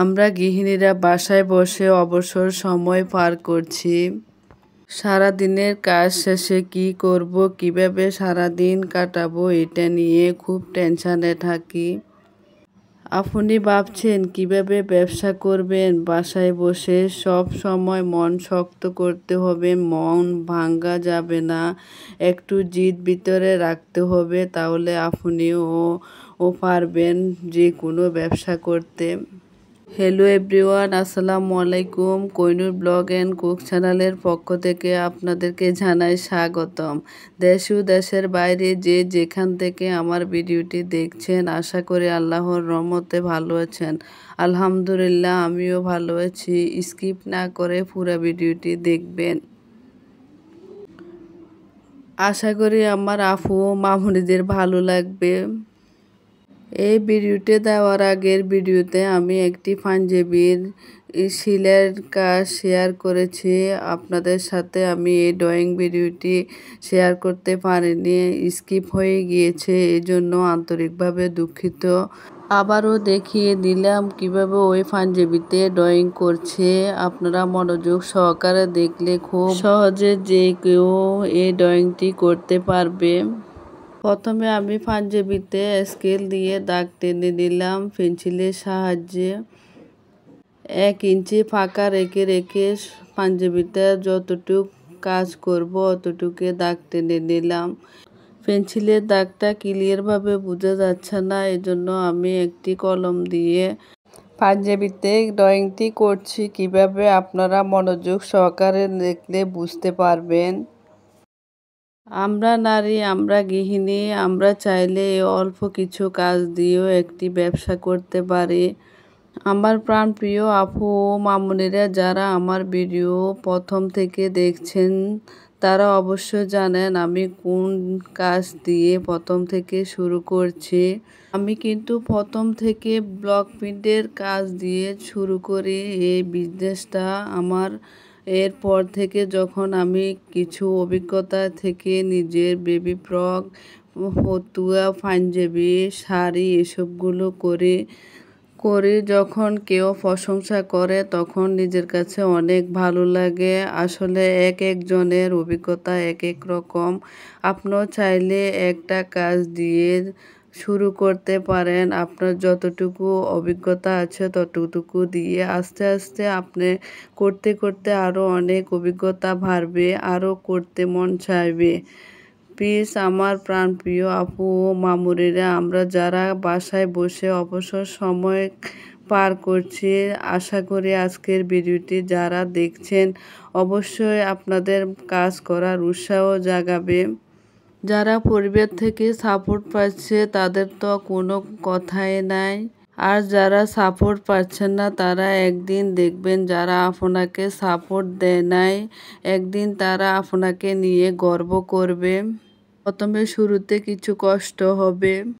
আমরা গৃহিণীরা বাসায় বসে অবসর সময় পার করছি। সারাদিনের কাজ শেষে কি করব, কিভাবে সারাদিন কাটাবো এটা নিয়ে খুব টেনশনে থাকি। আপনি ভাবছেন কিভাবে ব্যবসা করবেন বাসায় বসে? সব সময় মন শক্ত করতে হবে, মন ভাঙ্গা যাবে না, একটু জিদ ভিতরে রাখতে হবে, তাহলে আপনিও পারবেন যে কোনো ব্যবসা করতে। হ্যালো এভরিওয়ান, আসসালামু আলাইকুম। কোহিনুর ব্লগ অ্যান্ড কুক চ্যানেলের পক্ষ থেকে আপনাদেরকে জানাই স্বাগতম। দেশ ও দেশের বাইরে যে যেখান থেকে আমার ভিডিওটি দেখছেন, আশা করি আল্লাহর রহমতে ভালো আছেন। আলহামদুলিল্লাহ, আমিও ভালো আছি। স্কিপ না করে পুরো ভিডিওটি দেখবেন। আশা করি আমার আপু ও মামুনিদের ভালো লাগবে। এই ভিডিওতে দেওয়ার আগের ভিডিওতে আমি একটি পাঞ্জাবির সেলাইয়ের কাজ শেয়ার করেছি আপনাদের সাথে। আমি এই ড্রয়িং ভিডিওটি শেয়ার করতে পারিনি, স্কিপ হয়ে গিয়েছে, এই জন্য আন্তরিকভাবে দুঃখিত। আবারও দেখিয়ে দিলাম কিভাবে ওই পাঞ্জাবিতে ড্রয়িং করছে। আপনারা মনোযোগ সহকারে দেখলে খুব সহজে যে কেউ এই ড্রয়িংটি করতে পারবে। প্রথমে আমি পাঞ্জাবিতে স্কেল দিয়ে দাগ টেনে নিলাম পেন্সিলের সাহায্যে। 1 ইঞ্চি ফাঁকা রেখে রেখে পাঞ্জাবিতে যতটুক কাজ করব অতটুকু দাগ টেনে নিলাম। পেন্সিলের দাগটা ক্লিয়ারভাবে বোঝা যাচ্ছে না, এজন্য আমি একটি কলম দিয়ে পাঞ্জাবিতে ড্রয়িংটি করছি। কিভাবে আপনারা মনোযোগ সহকারে দেখলে বুঝতে পারবেন। আমরা নারী, আমরা গৃহিণী, আমরা চাইলে অল্প কিছু কাজ দিয়েও একটি ব্যবসা করতে পারি। আমার প্রাণপ্রিয় আপু ও মামুনিরা যারা আমার ভিডিও প্রথম থেকে দেখছেন, তারা অবশ্যই জানেন আমি কোন কাজ দিয়ে প্রথম থেকে শুরু করছি। আমি কিন্তু প্রথম থেকে ব্লক প্রিন্টের কাজ দিয়ে শুরু করি এই বিজনেসটা আমার। এরপর থেকে যখন আমি কিছু অভিজ্ঞতা থেকে নিজের বেবি ফ্রক, ফতুয়া, পাঞ্জাবি, শাড়ি এসবগুলো করি যখন কেউ প্রশংসা করে তখন নিজের কাছে অনেক ভালো লাগে। আসলে এক একজনের অভিজ্ঞতা এক এক রকম। আপনিও চাইলে একটা কাজ দিয়ে শুরু করতে পারেন। আপনার যতটুকু অভিজ্ঞতা আছে ততটুকু দিয়ে আস্তে আস্তে আপনি করতে করতে আরও অনেক অভিজ্ঞতা বাড়বে, আরও করতে মন চাইবে। প্লিজ আমার প্রাণপ্রিয় আপু ও মামুনিরা, আমরা যারা বাসায় বসে অবসর সময় পার করছি, আশা করি আজকের ভিডিওটি যারা দেখছেন অবশ্যই আপনাদের কাজ করার উৎসাহ জাগাবে। যারা পরিবার থেকে সাপোর্ট পাচ্ছে তাদের তো কোনো কথাই নাই, আর যারা সাপোর্ট পাচ্ছেন না তারা একদিন দেখবেন যারা আপনাকে সাপোর্ট দেয় নাই, একদিন তারা আপনাকে নিয়ে গর্ব করবে। প্রথমে শুরুতে কিছু কষ্ট হবে।